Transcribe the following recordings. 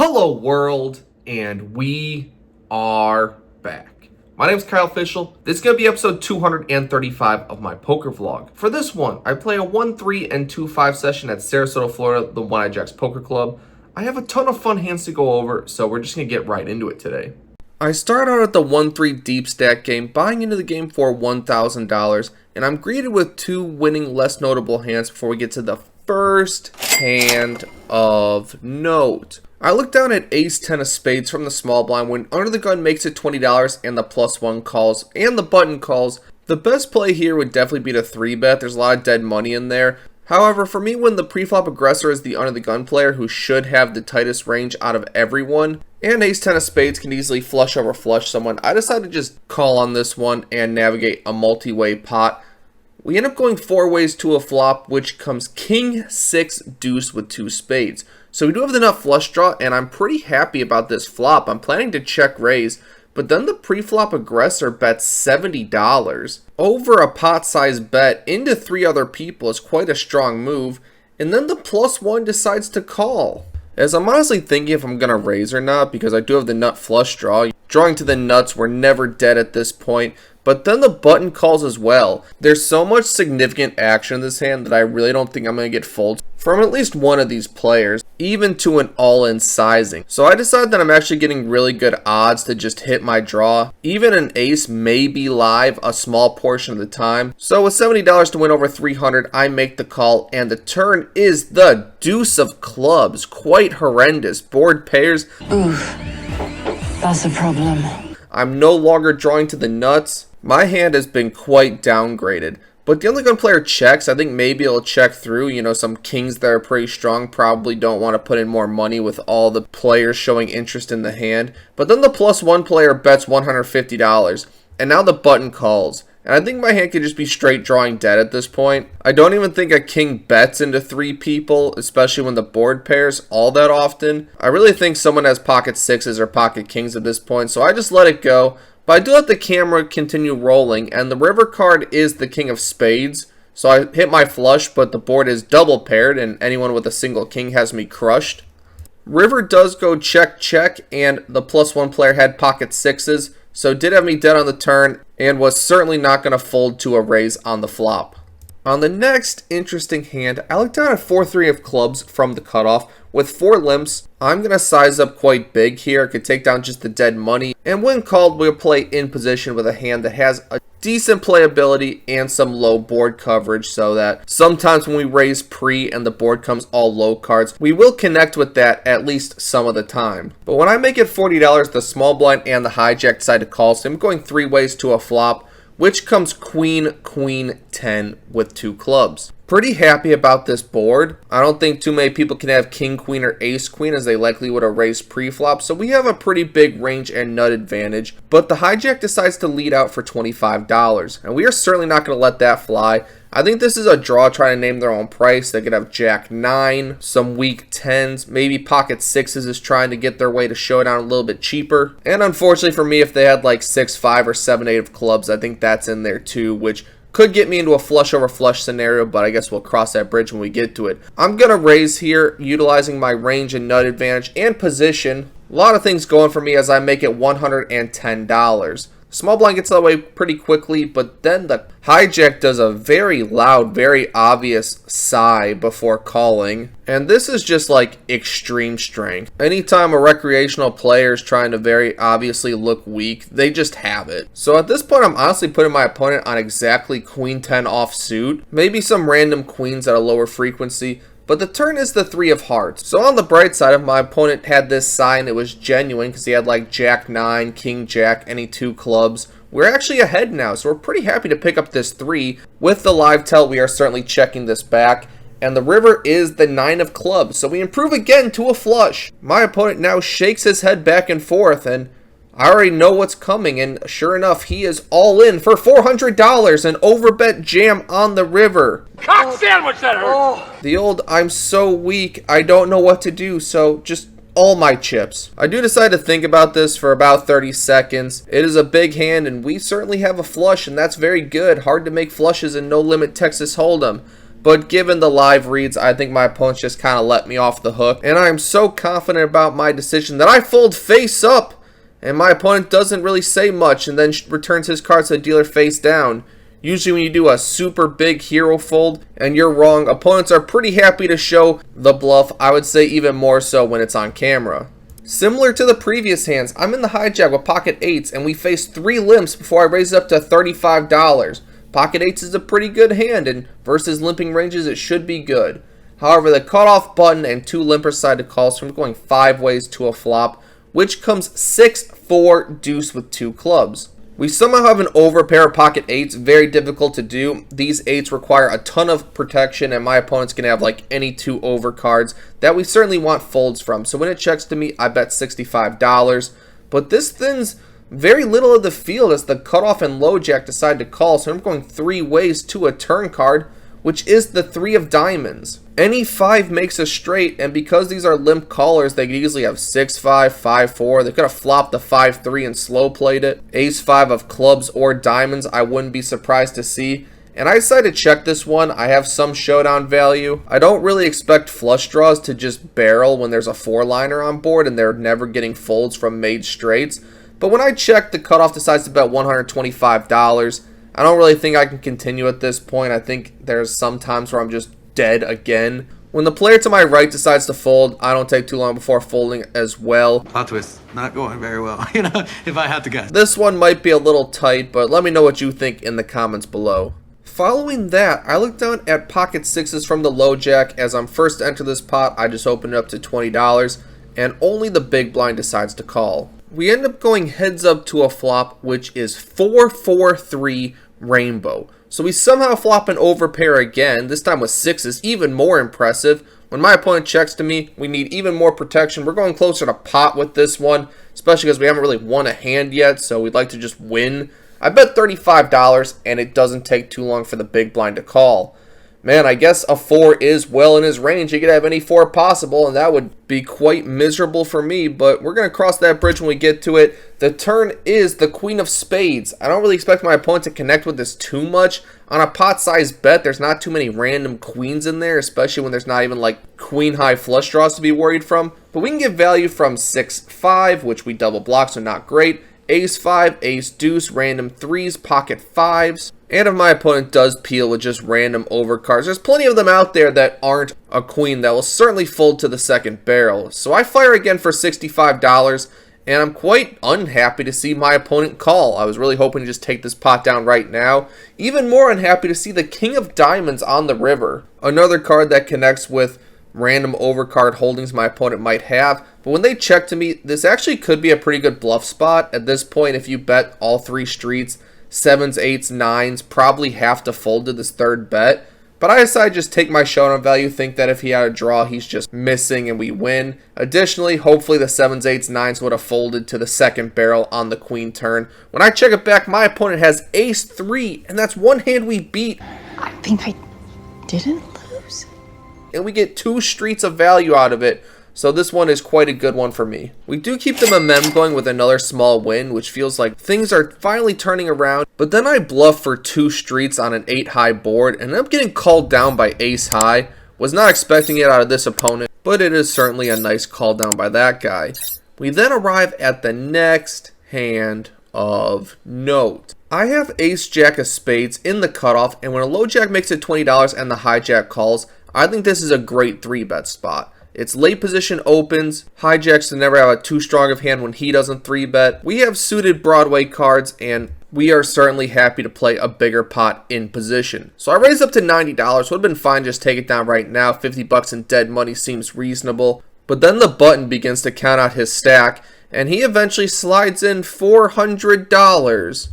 Hello world, and we are back. My name is Kyle Fischl. This is going to be episode 235 of my poker vlog. For this one, I play a 1-3 and 2-5 session at Sarasota, Florida, the One Eye Jacks Poker Club. I have a ton of fun hands to go over, so we're just going to get right into it today. I start out at the 1-3 deep stack game, buying into the game for $1,000, and I'm greeted with two winning less notable hands before we get to the first hand of note. I look down at ace-10 of spades from the small blind when under the gun makes it $20 and the +1 calls and the button calls. The best play here would definitely be to 3-bet. There's a lot of dead money in there. However, for me, when the pre-flop aggressor is the under the gun player who should have the tightest range out of everyone, and ace-10 of spades can easily flush over flush someone, I decided to just call on this one and navigate a multi-way pot. We end up going 4 ways to a flop, which comes king, 6, deuce with 2 spades. So we do have the nut flush draw, and I'm pretty happy about this flop. I'm planning to check raise, but then the pre-flop aggressor bets $70 over a pot size bet into 3 other people is quite a strong move, and then the +1 decides to call. As I'm honestly thinking if I'm going to raise or not, because I do have the nut flush draw. Drawing to the nuts, we're never dead at this point, but then the button calls as well. There's so much significant action in this hand that I really don't think I'm going to get folded from at least one of these players, even to an all-in sizing. So I decided that I'm actually getting really good odds to just hit my draw. Even an ace may be live a small portion of the time. So with $70 to win over 300, I make the call, and the turn is the deuce of clubs. Quite horrendous. Board pairs. Oof, that's a problem. I'm no longer drawing to the nuts. My hand has been quite downgraded. But the undergun player checks. I think maybe it'll check through. You know, some kings that are pretty strong probably don't want to put in more money with all the players showing interest in the hand. But then the +1 player bets $150. And now the button calls. And I think my hand could just be straight drawing dead at this point. I don't even think a king bets into 3 people, especially when the board pairs all that often. I really think someone has pocket 6s or pocket kings at this point, so I just let it go. But I do let the camera continue rolling, and the river card is the king of spades. So I hit my flush, but the board is double paired, and anyone with a single king has me crushed. River does go check, check, and the +1 player had pocket 6s, so did have me dead on the turn, and was certainly not going to fold to a raise on the flop. On the next interesting hand, I look down at 4-3 of clubs from the cutoff. With 4 limps, I'm going to size up quite big here. I could take down just the dead money. And when called, we'll play in position with a hand that has a decent playability and some low board coverage, so that sometimes when we raise pre and the board comes all low cards, we will connect with that at least some of the time. But when I make it $40, the small blind and the hijack decide to call, so I'm going 3 ways to a flop, which comes queen, queen, 10 with 2 clubs. Pretty happy about this board. I don't think too many people can have king, queen, or ace, queen, as they likely would have raised pre-flop, so we have a pretty big range and nut advantage. But the hijack decides to lead out for $25, and we are certainly not going to let that fly. I think this is a draw trying to name their own price. They could have jack 9, some weak 10s, maybe pocket 6s is trying to get their way to showdown a little bit cheaper. And unfortunately for me, if they had like 6-5 or 7-8 of clubs, I think that's in there too, which could get me into a flush over flush scenario, but I guess we'll cross that bridge when we get to it. I'm going to raise here, utilizing my range and nut advantage and position. A lot of things going for me as I make it $110. Small blind gets that way pretty quickly, but then the hijack does a very loud, very obvious sigh before calling. And this is just like extreme strength. Anytime a recreational player is trying to very obviously look weak, they just have it. So at this point, I'm honestly putting my opponent on exactly queen 10 offsuit. Maybe some random queens at a lower frequency. But the turn is the 3 of hearts. So on the bright side, if my opponent had this sign, it was genuine because he had like jack 9, king jack, any 2 clubs. We're actually ahead now, so we're pretty happy to pick up this 3. With the live tell, we are certainly checking this back. And the river is the 9 of clubs, so we improve again to a flush. My opponent now shakes his head back and forth, and I already know what's coming, and sure enough, he is all in for $400, an overbet jam on the river. Cock sandwich that hurt! The old, I'm so weak, I don't know what to do, so just all my chips. I do decide to think about this for about 30 seconds. It is a big hand, and we certainly have a flush, and that's very good. Hard to make flushes in No Limit Texas Hold'em. but given the live reads, I think my opponents just kind of let me off the hook, and I am so confident about my decision that I fold face up, and my opponent doesn't really say much and then returns his cards to the dealer face down. Usually when you do a super big hero fold and you're wrong, opponents are pretty happy to show the bluff. I would say even more so when it's on camera. Similar to the previous hands, I'm in the hijack with pocket 8s and we face 3 limps before I raise it up to $35. Pocket 8s is a pretty good hand, and versus limping ranges it should be good. However, the cutoff button and 2 limper sided calls from going 5 ways to a flop, which comes 6-4 deuce with 2 clubs. We somehow have an overpair of pocket 8s, very difficult to do. These 8s require a ton of protection, and my opponent's going to have like any 2 over cards that we certainly want folds from. So when it checks to me, I bet $65. But this thins very little of the field as the cutoff and low jack decide to call. So I'm going 3 ways to a turn card, which is the 3 of diamonds. Any 5 makes a straight, and because these are limp callers, they could easily have 6-5, 5-4. They could have flopped the 5-3 and slow played it. Ace-5 of clubs or diamonds, I wouldn't be surprised to see. And I decided to check this one. I have some showdown value. I don't really expect flush draws to just barrel when there's a 4-liner on board and they're never getting folds from made straights. But when I check, the cutoff decides to bet $125. I don't really think I can continue at this point. I think there's some times where I'm just dead again. When the player to my right decides to fold, I don't take too long before folding as well. Plot twist, not going very well, if I had to guess. This one might be a little tight, but let me know what you think in the comments below. Following that, I look down at pocket 6s from the low jack. As I'm first to enter this pot, I just open it up to $20, and only the big blind decides to call. We end up going heads up to a flop, which is 4-4-3 rainbow. So we somehow flop an overpair again, this time with 6s, even more impressive. When my opponent checks to me, we need even more protection. We're going closer to pot with this one, especially because we haven't really won a hand yet, so we'd like to just win. I bet $35, and it doesn't take too long for the big blind to call. Man, I guess a 4 is well in his range. He could have any 4 possible, and that would be quite miserable for me, but we're going to cross that bridge when we get to it. The turn is the queen of spades. I don't really expect my opponent to connect with this too much. On a pot-sized bet, there's not too many random queens in there, especially when there's not even like queen-high flush draws to be worried from. But we can get value from 6-5, which we double block, so not great. Ace-5, ace-deuce, random 3s, pocket 5s. And if my opponent does peel with just random overcards, there's plenty of them out there that aren't a queen that will certainly fold to the second barrel. So I fire again for $65, and I'm quite unhappy to see my opponent call. I was really hoping to just take this pot down right now. Even more unhappy to see the king of diamonds on the river. Another card that connects with random overcard holdings my opponent might have. But when they check to me, this actually could be a pretty good bluff spot. At this point, if you bet all 3 streets, 7s, 8s, 9s, probably have to fold to this third bet. But I decided to just take my showdown value, think that if he had a draw, he's just missing and we win. Additionally, hopefully the 7s, 8s, 9s would have folded to the second barrel on the queen turn. When I check it back, my opponent has ace-3, and that's one hand we beat. I think I didn't lose. And we get 2 streets of value out of it. So this one is quite a good one for me. We do keep the momentum going with another small win, which feels like things are finally turning around. But then I bluff for 2 streets on an 8-high board and end up getting called down by ace-high. Was not expecting it out of this opponent, but it is certainly a nice call down by that guy. We then arrive at the next hand of note. I have ace-jack of spades in the cutoff, and when a low jack makes it $20 and the hijack calls, I think this is a great 3-bet spot. It's late position opens. Hijacks to never have a too strong of hand when he doesn't 3-bet. We have suited Broadway cards, and we are certainly happy to play a bigger pot in position. So I raised up to $90. Would have been fine just take it down right now. 50 bucks in dead money seems reasonable. But then the button begins to count out his stack, and he eventually slides in $400.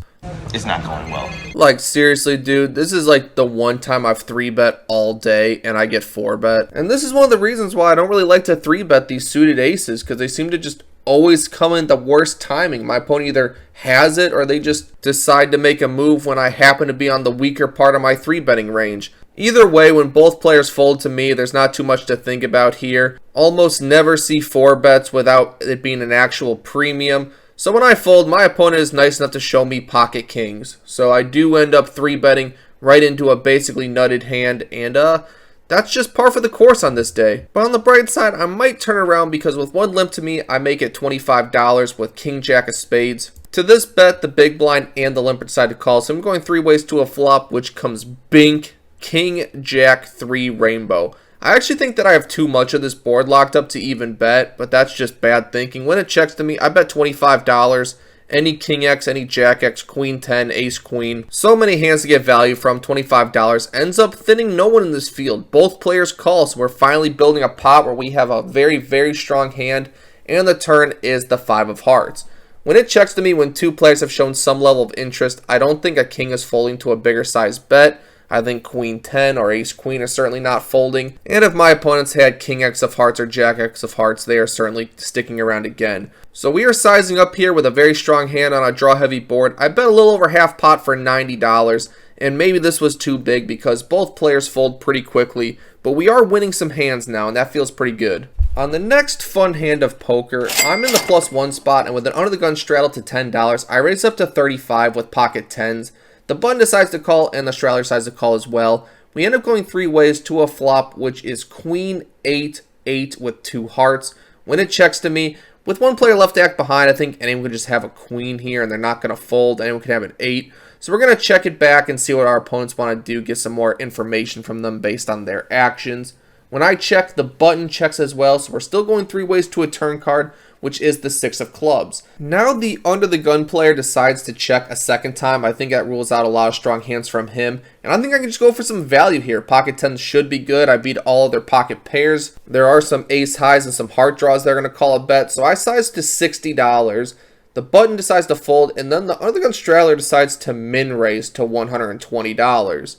It's not going well. Like, seriously, dude, this is like the one time I've 3-bet all day and I get 4-bet. And this is one of the reasons why I don't really like to 3-bet these suited aces, because they seem to just always come in the worst timing. My opponent either has it or they just decide to make a move when I happen to be on the weaker part of my 3-betting range. Either way, when both players fold to me, there's not too much to think about here. Almost never see 4-bets without it being an actual premium. So when I fold, my opponent is nice enough to show me pocket kings. So I do end up 3-betting right into a basically nutted hand, and that's just par for the course on this day. But on the bright side, I might turn around because with one limp to me, I make it $25 with king jack of spades. To this bet, the big blind and the limper decide to call, so I'm going 3 ways to a flop, which comes bink, king jack 3 rainbow. I actually think that I have too much of this board locked up to even bet, but that's just bad thinking. When it checks to me, I bet $25. Any king x, any jack x, queen 10, ace queen. So many hands to get value from, $25. Ends up thinning no one in this field. Both players call, so we're finally building a pot where we have a very, very strong hand, and the turn is the 5 of hearts. When it checks to me, when 2 players have shown some level of interest, I don't think a king is folding to a bigger size bet. I think queen 10 or ace queen are certainly not folding. And if my opponents had king x of hearts or jack x of hearts, they are certainly sticking around again. So we are sizing up here with a very strong hand on a draw heavy board. I bet a little over half pot for $90. And maybe this was too big because both players fold pretty quickly. But we are winning some hands now, and that feels pretty good. On the next fun hand of poker, I'm in the +1 spot, and with an under the gun straddle to $10, I raise up to 35 with pocket 10s. The button decides to call, and the straddler decides to call as well. We end up going 3 ways to a flop, which is queen 8, 8 with 2 hearts. When it checks to me, with 1 player left to act behind, I think anyone could just have a queen here, and they're not going to fold. Anyone can have an 8. So we're going to check it back and see what our opponents want to do, get some more information from them based on their actions. When I check, the button checks as well, so we're still going 3 ways to a turn card, which is the 6 of clubs. Now the under the gun player decides to check a second time. I think that rules out a lot of strong hands from him, and I think I can just go for some value here. Pocket 10s should be good. I beat all of their pocket pairs. There are some ace highs and some heart draws they're going to call a bet, so I size to $60. The button decides to fold, and then the under the gun straddler decides to min raise to $120.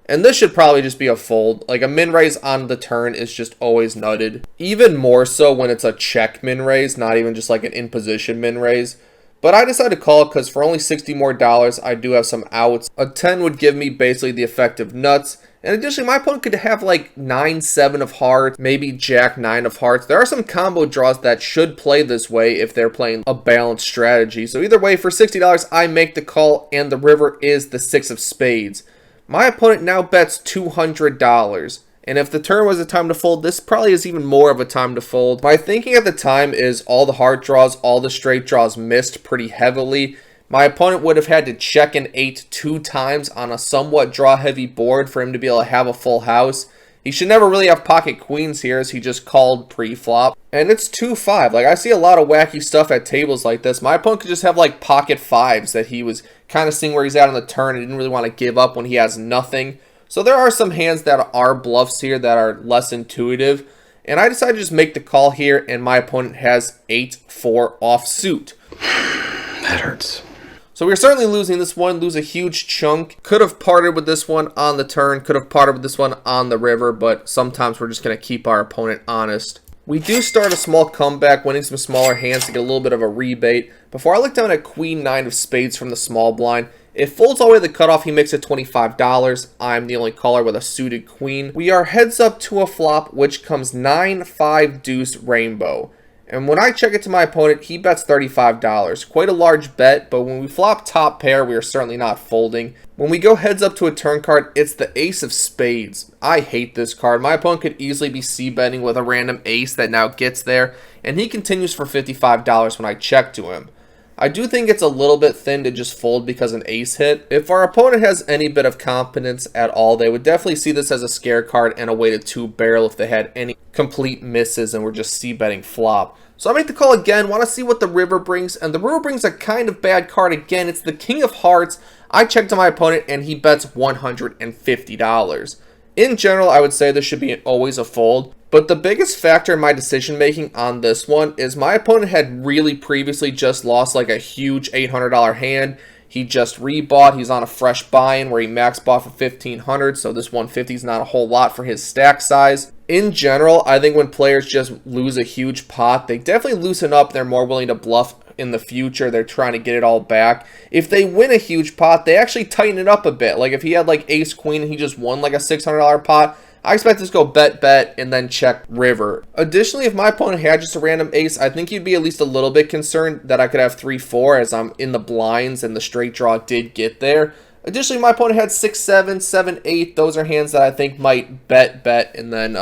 And this should probably just be a fold. Like a min raise on the turn is just always nutted. Even more so when it's a check min raise, not even just like an in position min raise. But I decided to call it because for only $60 more, I do have some outs. A 10 would give me basically the effect of nuts. And additionally, my opponent could have like 9-7 of hearts, maybe jack 9 of hearts. There are some combo draws that should play this way if they're playing a balanced strategy. So either way, for $60, I make the call, and the river is the 6 of spades. My opponent now bets $200, and if the turn was a time to fold, this probably is even more of a time to fold. My thinking at the time is all the heart draws, all the straight draws missed pretty heavily. My opponent would have had to check an 8 2 times on a somewhat draw-heavy board for him to be able to have a full house. He should never really have pocket queens here, as he just called pre-flop. And it's 2-5. Like, I see a lot of wacky stuff at tables like this. My opponent could just have, like, pocket 5s that he was kind of seeing where he's at on the turn and didn't really want to give up when he has nothing. So there are some hands that are bluffs here that are less intuitive. And I decided to just make the call here, and my opponent has 8-4 offsuit. That hurts. So we're certainly losing this one, lose a huge chunk. Could have parted with this one on the turn, could have parted with this one on the river, but sometimes we're just going to keep our opponent honest. We do start a small comeback, winning some smaller hands to get a little bit of a rebate. Before I look down at queen 9 of spades from the small blind, it folds all the way to the cutoff, he makes it $25. I'm the only caller with a suited queen. We are heads up to a flop, which comes 9-5 deuce rainbow. And when I check it to my opponent, he bets $35. Quite a large bet, but when we flop top pair, we are certainly not folding. When we go heads up to a turn card, it's the ace of spades. I hate this card. My opponent could easily be c-betting with a random ace that now gets there, and he continues for $55 when I check to him. I do think it's a little bit thin to just fold because an ace hit. If our opponent has any bit of confidence at all, they would definitely see this as a scare card and a way to 2-barrel if they had any complete misses and were just c-betting flop. So I make the call again, want to see what the river brings, and the river brings a kind of bad card again. It's the king of hearts. I check to my opponent and he bets $150. In general, I would say this should be always a fold, but the biggest factor in my decision making on this one is my opponent had really previously just lost like a huge $800 hand. He just rebought. He's on a fresh buy-in where he max bought for $1,500, so this $150 is not a whole lot for his stack size. In general, I think when players just lose a huge pot, they definitely loosen up. They're more willing to bluff in the future. They're trying to get it all back. If they win a huge pot, they actually tighten it up a bit. Like if he had like ace queen and he just won like a $600 pot, I expect this to go bet, and then check river. Additionally, if my opponent had just a random ace, I think he'd be at least a little bit concerned that I could have 3-4 as I'm in the blinds and the straight draw did get there. Additionally, my opponent had 6-7, 7-8. Those are hands that I think might bet, and then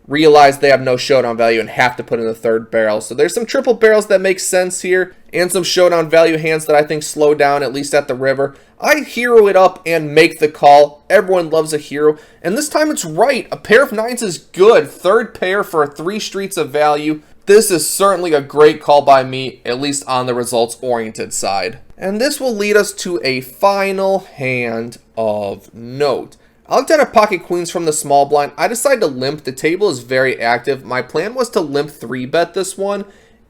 realize they have no showdown value and have to put in the third barrel. So there's some triple barrels that make sense here, and some showdown value hands that I think slow down, at least at the river. I hero it up and make the call. Everyone loves a hero, and this time it's right. A pair of 9s is good. Third pair for 3 streets of value. This is certainly a great call by me, at least on the results-oriented side. And this will lead us to a final hand of note. I looked at a pocket queens from the small blind. I decided to limp. The table is very active. My plan was to limp 3-bet this one.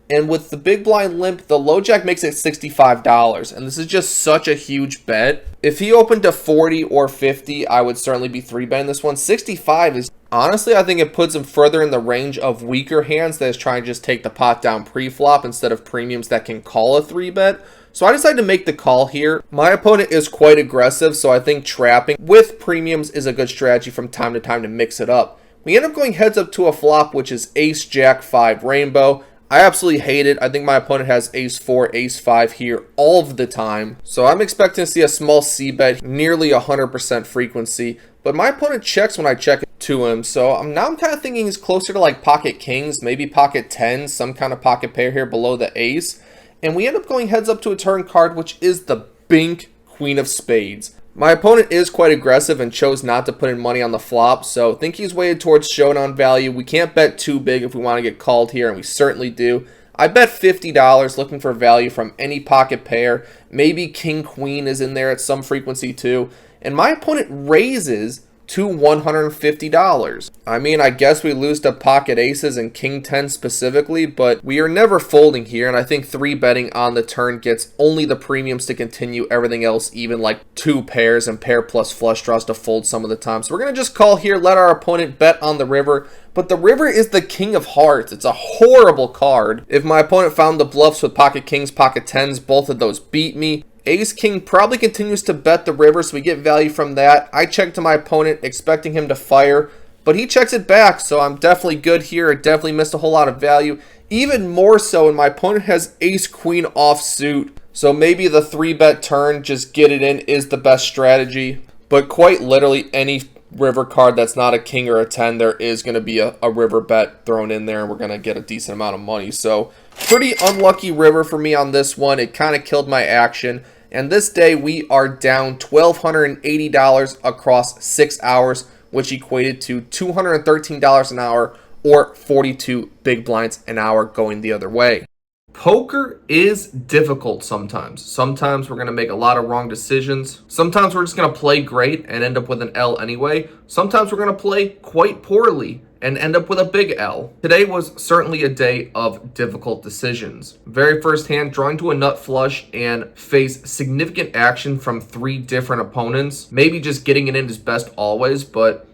And with the big blind limp, the low jack makes it $65. And this is just such a huge bet. If he opened to 40 or 50, I would certainly be 3-betting this one. 65 is, honestly, I think it puts him further in the range of weaker hands that is trying to just take the pot down pre-flop instead of premiums that can call a 3-bet. So I decided to make the call here. My opponent is quite aggressive, so I think trapping with premiums is a good strategy from time to time to mix it up. We end up going heads up to a flop, which is ace, jack, 5 rainbow. I absolutely hate it. I think my opponent has ace 4, ace 5 here all of the time. So I'm expecting to see a small c-bet, nearly 100% frequency. But my opponent checks when I check it to him. So now I'm kind of thinking he's closer to like pocket kings, maybe pocket 10s, some kind of pocket pair here below the ace. And we end up going heads up to a turn card, which is the bink queen of spades. My opponent is quite aggressive and chose not to put in money on the flop, so I think he's weighted towards showdown value. We can't bet too big if we want to get called here, and we certainly do. I bet $50 looking for value from any pocket pair. Maybe king queen is in there at some frequency too. And my opponent raises to $150. I mean, I guess we lose to pocket aces and king 10 specifically, but we are never folding here, and I think 3-betting on the turn gets only the premiums to continue, everything else even like 2 pairs and pair plus flush draws to fold some of the time. So we're going to just call here, let our opponent bet on the river, but the river is the king of hearts. It's a horrible card. If my opponent found the bluffs with pocket kings, pocket 10s, both of those beat me. Ace king probably continues to bet the river, so we get value from that. I check to my opponent expecting him to fire, but he checks it back, so I'm definitely good here. I definitely missed a whole lot of value. Even more so when my opponent has ace queen offsuit, so maybe the 3-bet turn, just get it in, is the best strategy. But quite literally any river card that's not a king or a 10, there is going to be a river bet thrown in there, and we're going to get a decent amount of money. So pretty unlucky river for me on this one. It kind of killed my action. And this day we are down $1,280 across 6 hours, which equated to $213 an hour or 42 big blinds an hour going the other way. Poker is difficult sometimes. Sometimes we're going to make a lot of wrong decisions. Sometimes we're just going to play great and end up with an L anyway. Sometimes we're going to play quite poorly and end up with a big L. Today was certainly a day of difficult decisions. Very first hand, drawing to a nut flush and face significant action from 3 different opponents. Maybe just getting it in is best always, but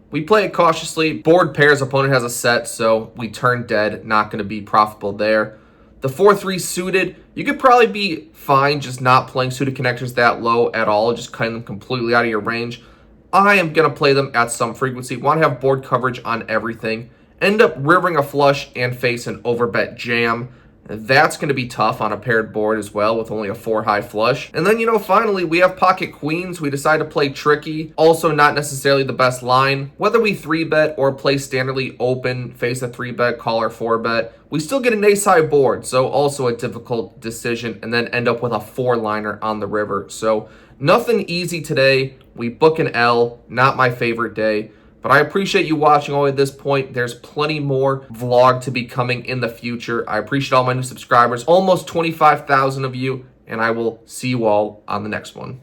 we play it cautiously. Board pairs, opponent has a set, so we turn dead. Not going to be profitable there. The 4-3 suited, you could probably be fine just not playing suited connectors that low at all, just cutting them completely out of your range. I am going to play them at some frequency. Want to have board coverage on everything. End up rivering a flush and face an overbet jam. That's going to be tough on a paired board as well with only a 4-high flush. And then, finally, we have pocket queens. We decide to play tricky. Also not necessarily the best line. Whether we 3-bet or play standardly open, face a 3-bet, call or 4-bet, we still get an ace-high board. So also a difficult decision, and then end up with a 4-liner on the river. So nothing easy today. We book an L. Not my favorite day. But I appreciate you watching all at this point. There's plenty more vlog to be coming in the future. I appreciate all my new subscribers, almost 25,000 of you, and I will see you all on the next one.